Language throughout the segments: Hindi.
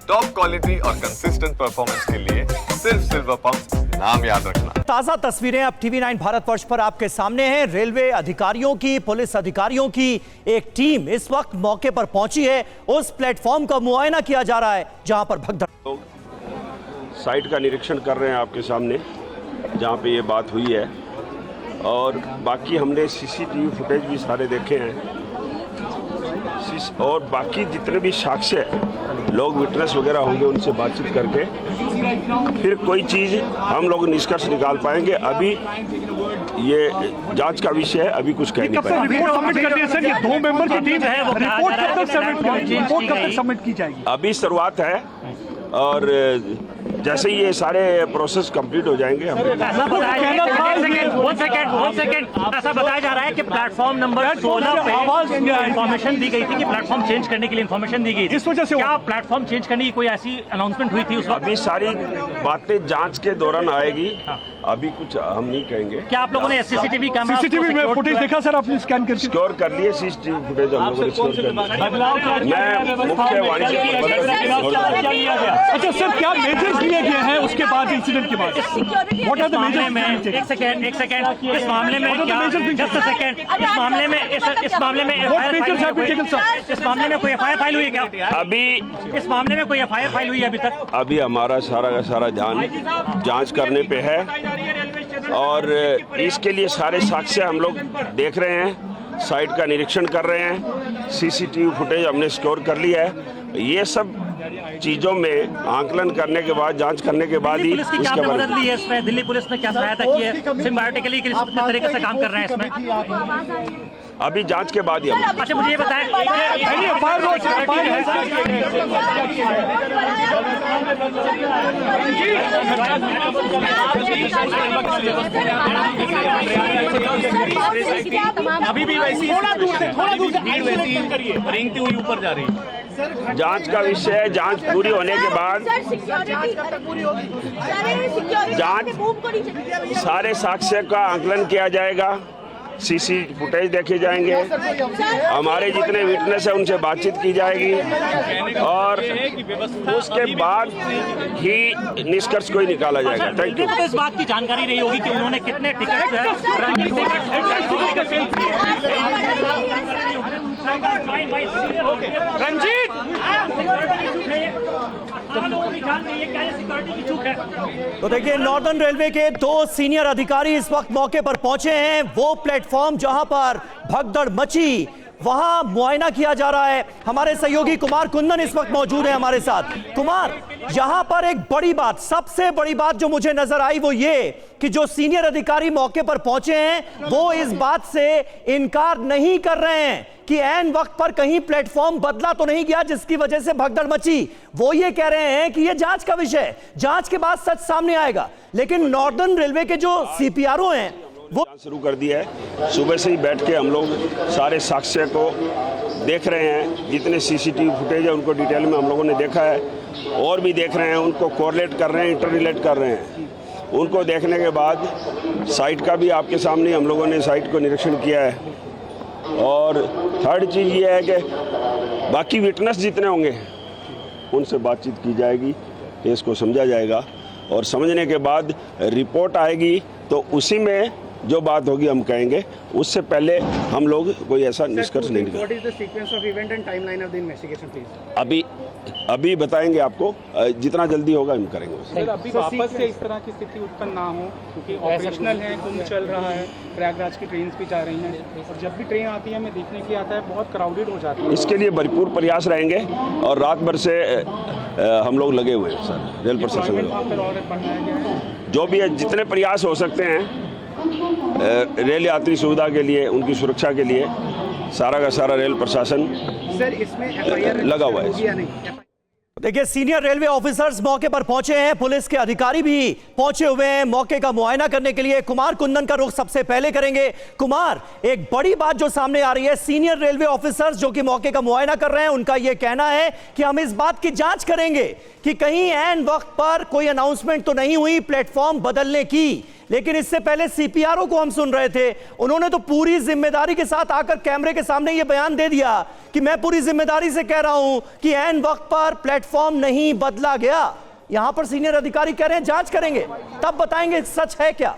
टॉप क्वालिटी और कंसिस्टेंट परफॉर्मेंस के लिए सिर्फ सिल्वर पंप नाम याद रखना। ताजा तस्वीरें अब टीवी9 भारतवर्ष पर आपके सामने हैं। रेलवे अधिकारियों की, पुलिस अधिकारियों की एक टीम इस वक्त मौके पर पहुंची है। उस प्लेटफॉर्म का मुआयना किया जा रहा है जहां पर भगदड़। लोग साइट का निरीक्षण कर रहे हैं आपके सामने, जहां पे ये बात हुई है, और बाकी हमने सीसीटीवी फुटेज भी सारे देखे हैं, और बाकी जितने भी साक्ष्य लोग विटनेस वगैरह होंगे उनसे बातचीत करके फिर कोई चीज़ हम लोग निष्कर्ष निकाल पाएंगे। अभी ये जांच का विषय है, अभी कुछ कह नहीं पाएंगे। रिपोर्ट सबमिट कर दिया सर, ये 2 मेंबर की टीम है, रिपोर्ट कब तक सबमिट की जाएगी? अभी शुरुआत है, और जैसे ही ये सारे प्रोसेस कंप्लीट हो जाएंगे हम ऐसा बताया जा रहा है कि प्लेटफॉर्म नंबर 16 पे इन्फॉर्मेशन दी गई थी कि प्लेटफॉर्म चेंज करने के लिए इन्फॉर्मेशन दी गई थी। इस वजह से क्या प्लेटफॉर्म चेंज करने की कोई ऐसी अनाउंसमेंट हुई थी उस वक्त? अभी सारी बातें जांच के दौरान आएगी, अभी कुछ हम नहीं कहेंगे। क्या आप लोगों ने सीसीटीवी कैमरा सीसीटीवी फुटेज देखा सर आपने? स्कैन करके स्कोर कर लिए सीसीटीवी फुटेज हम लोगों ने स्कोर कर लिया। मैं मुख्य वाणिज्य। अच्छा सर, क्या मेजर्स लिए गए हैं उसके बाद, इंसिडेंट के बाद? What are the measures? एक सेकंड इस मामले में क्या, जस्ट अ सेकंड, इस मामले में कोई एफआईआर फाइल हुई है क्या? अभी इस मामले में कोई एफआईआर फाइल हुई है अभी तक? अभी हमारा सारा का सारा ध्यान जांच करने पे है, और इसके लिए सारे साक्ष्य हम लोग देख रहे हैं, साइट का निरीक्षण कर रहे हैं, सीसीटीवी फुटेज हमने स्कोर कर लिया है। ये सब चीजों में आंकलन करने के बाद, जांच करने के बाद ही पुलिस की क्या मदद ली है इसमें? दिल्ली पुलिस ने क्या सहायता की है? सिम्बायोटिकली किस तरीके से काम कर रहे हैं इसमें? अभी जांच के बाद ही हम। अच्छा मुझे ये बताएं, अभी भी वैसी थोड़ा दूर से रेंगती हुई ऊपर जा रही है। जांच का विषय है, जांच पूरी होने के बाद जांच सारे साक्ष्य का आंकलन किया जाएगा, सीसी फुटेज देखे जाएंगे, हमारे जितने विटनेस है उनसे बातचीत की जाएगी, और उसके बाद ही निष्कर्ष कोई निकाला जाएगा। Thank you. इस बात की जानकारी रही होगी कि उन्होंने कितने टिकट रंजीत तो देखिए, नॉर्दर्न रेलवे के 2 सीनियर अधिकारी इस वक्त मौके पर पहुंचे हैं। वो प्लेटफॉर्म जहां पर भगदड़ मची, वहां मुआयना किया जा रहा है। हमारे सहयोगी कुमार कुंदन इस वक्त मौजूद है हमारे साथ। कुमार, यहां पर एक बड़ी बात, सबसे बड़ी बात जो मुझे नजर आई वो ये कि जो सीनियर अधिकारी मौके पर पहुंचे हैं वो इस बात से इनकार नहीं कर रहे हैं कि ऐन वक्त पर कहीं प्लेटफॉर्म बदला तो नहीं गया जिसकी वजह से भगदड़ मची। वो ये कह रहे हैं कि ये जांच का विषय है, जांच के बाद सच सामने आएगा। लेकिन नॉर्दर्न रेलवे के जो सीपीआरओ हैं वो शुरू कर दिया है। सुबह से ही बैठ के हम लोग सारे साक्ष्य को देख रहे हैं, जितने सीसीटीवी फुटेज है उनको डिटेल में हम लोगों ने देखा है, और भी देख रहे हैं, उनको कोरिलेट कर रहे हैं, इंटररिलेट कर रहे हैं। उनको देखने के बाद साइट का भी आपके सामने हम लोगों ने साइट को निरीक्षण किया है, और थर्ड चीज़ ये है कि बाकी विटनेस जितने होंगे उनसे बातचीत की जाएगी, केस को समझा जाएगा, और समझने के बाद रिपोर्ट आएगी तो उसी में जो बात होगी हम कहेंगे। उससे पहले हम लोग कोई ऐसा निष्कर्ष नहीं निकालेंगे। अभी बताएंगे आपको, जितना जल्दी होगा हम करेंगे। सर, अभी वापस से इस तरह की स्थिति उत्पन्न ना हो, क्योंकि ऑपरेशनल है, कुंभ चल रहा है, प्रयागराज की ट्रेन भी जा रही हैं, और जब भी ट्रेन आती है, हमें देखने के लिए आता है, बहुत क्राउडेड हो जाती है। इसके लिए भरपूर प्रयास रहेंगे, और रात भर से हम लोग लगे हुए हैं सर, रेल प्रशासन जो भी है, जितने प्रयास हो सकते हैं रेल यात्री सुविधा के लिए, उनकी सुरक्षा के लिए, सारा का सारा रेल प्रशासन लगा हुआ है। देखिए, सीनियर रेलवे ऑफिसर्स मौके पर पहुंचे हैं, पुलिस के अधिकारी भी पहुंचे हुए हैं मौके का मुआयना करने के लिए। कुमार कुंदन का रुख सबसे पहले करेंगे। कुमार, एक बड़ी बात जो सामने आ रही है, सीनियर रेलवे ऑफिसर्स जो कि मौके का मुआयना कर रहे हैं, उनका यह कहना है कि हम इस बात की जांच करेंगे कि कहीं ऐन वक्त पर कोई अनाउंसमेंट तो नहीं हुई प्लेटफॉर्म बदलने की। लेकिन इससे पहले सीपीआरओ को हम सुन रहे थे, उन्होंने तो पूरी जिम्मेदारी के साथ आकर कैमरे के सामने यह बयान दे दिया कि मैं पूरी जिम्मेदारी से कह रहा हूं कि ऐन वक्त पर प्लेटफॉर्म नहीं बदला गया। यहां पर सीनियर अधिकारी कह रहे हैं जांच करेंगे, तब बताएंगे सच है क्या।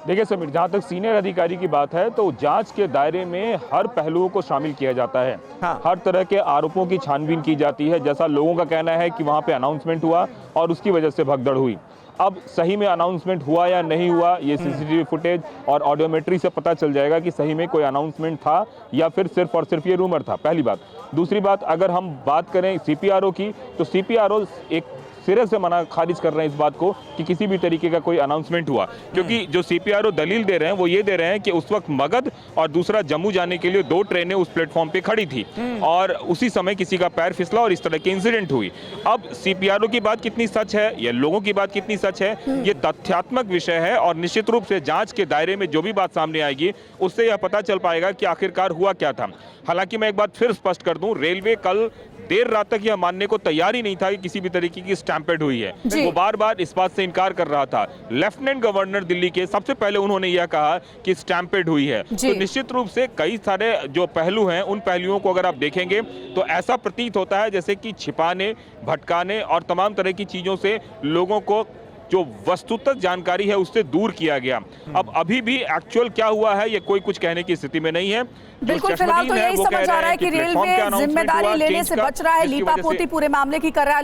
देखिए समीर, जहां तक सीनियर अधिकारी की बात है तो जांच के दायरे में हर पहलुओं को शामिल किया जाता है। हाँ। हर तरह के आरोपों की छानबीन की जाती है। जैसा लोगों का कहना है कि वहां पे अनाउंसमेंट हुआ और उसकी वजह से भगदड़ हुई। अब सही में अनाउंसमेंट हुआ या नहीं हुआ, ये सीसीटीवी फुटेज और ऑडियोमेट्री से पता चल जाएगा कि सही में कोई अनाउंसमेंट था या फिर सिर्फ और सिर्फ ये रूमर था, पहली बात। दूसरी बात, अगर हम बात करें सीपीआरओ की, तो सीपीआरओ एक सिरे से खारिज कर रहे हैं इस बात को कि किसी भी तरीके का कोई अनाउंसमेंट हुआ, क्योंकि जो सीपीआरओ दलील दे रहे हैं वो ये दे रहे हैं कि उस वक्त मगध और दूसरा जम्मू जाने के लिए 2 ट्रेनें उस प्लेटफॉर्म पे खड़ी थी और उसी समय किसी का पैर फिसला और इस तरह की इंसिडेंट हुई। अब सीपीआरओ की बात कितनी सच है या लोगों की बात कितनी सच है, ये तथ्यात्मक विषय है और निश्चित रूप से जांच के दायरे में जो भी बात सामने आएगी उससे यह पता चल पाएगा कि आखिरकार हुआ क्या था। हालांकि मैं एक बात फिर स्पष्ट कर दूं, रेलवे कल देर रात तक यह मानने को तैयार ही नहीं था कि किसी भी तरीके की स्टैम्पेड हुई है। वो बार बार इस बात से इनकार कर रहा था। लेफ्टिनेंट गवर्नर दिल्ली के सबसे पहले उन्होंने यह कहा कि स्टैम्पेड हुई है। तो निश्चित रूप से कई सारे जो पहलू हैं उन पहलुओं को अगर आप देखेंगे तो ऐसा प्रतीत होता है जैसे कि छिपाने, भटकाने और तमाम तरह की चीजों से लोगों को जो वस्तुतः जानकारी है उससे दूर किया गया। अब अभी भी एक्चुअल क्या हुआ है ये कोई कुछ कहने की स्थिति में नहीं है। बिल्कुल, फिलहाल तो यही समझ आ रहा है कि रेलवे जिम्मेदारी लेने से बच रहा है, लीपापोती पूरे मामले की कर रहा है।